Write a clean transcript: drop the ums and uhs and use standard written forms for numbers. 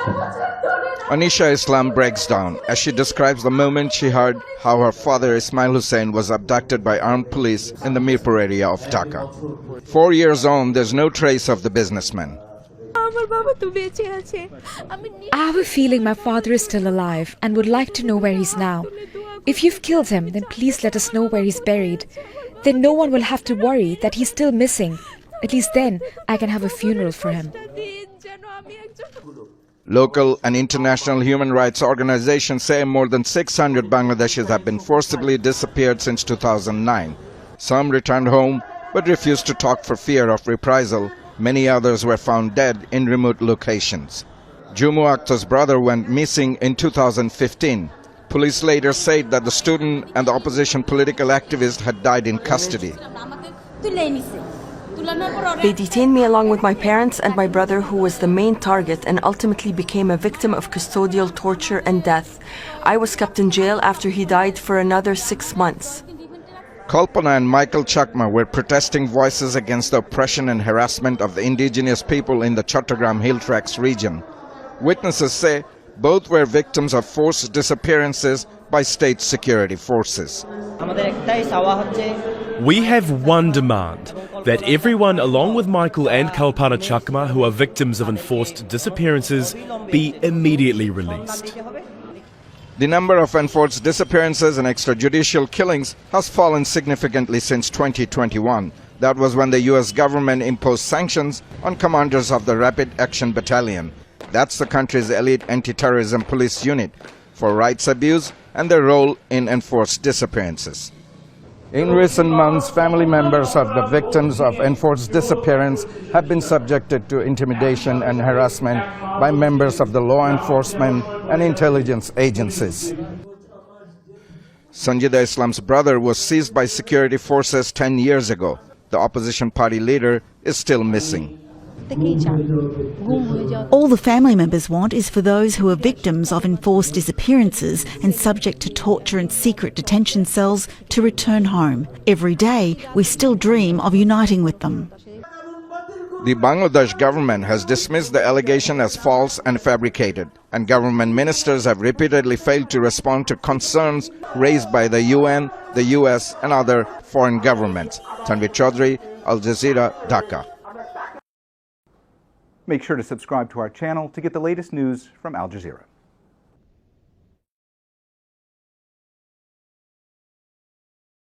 Anisha Islam breaks down as she describes the moment she heard how her father Ismail Hussain was abducted by armed police in the Mirpur area of Dhaka. 4 years on, there's no trace of the businessman. I have a feeling my father is still alive and would like to know where he's now. If you've killed him, then please let us know where he's buried. Then no one will have to worry that he's still missing. At least then I can have a funeral for him. Local and international human rights organizations say more than 600 Bangladeshis have been forcibly disappeared since 2009. Some returned home but refused to talk for fear of reprisal. Many others were found dead in remote locations. Jumu Akhtar's brother went missing in 2015. Police later said that the student and the opposition political activist had died in custody. They detained me along with my parents and my brother, who was the main target and ultimately became a victim of custodial torture and death. I was kept in jail after he died for another 6 months. Kalpana and Michael Chakma were protesting voices against the oppression and harassment of the indigenous people in the Chattogram Hill Tracts region. Witnesses say both were victims of forced disappearances by state security forces. We have one demand, that everyone along with Michael and Kalpana Chakma who are victims of enforced disappearances be immediately released. The number of enforced disappearances and extrajudicial killings has fallen significantly since 2021. That was when the US government imposed sanctions on commanders of the Rapid Action Battalion. That's the country's elite anti-terrorism police unit for rights abuse and their role in enforced disappearances. In recent months, family members of the victims of enforced disappearance have been subjected to intimidation and harassment by members of the law enforcement and intelligence agencies. Sanjida Islam's brother was seized by security forces 10 years ago. The opposition party leader is still missing. All the family members want is for those who are victims of enforced disappearances and subject to torture and secret detention cells to return home. Every day, we still dream of uniting with them. The Bangladesh government has dismissed the allegation as false and fabricated, and government ministers have repeatedly failed to respond to concerns raised by the UN, the US and other foreign governments. Tanvir Chaudhary, Al Jazeera, Dhaka. Make sure to subscribe to our channel to get the latest news from Al Jazeera.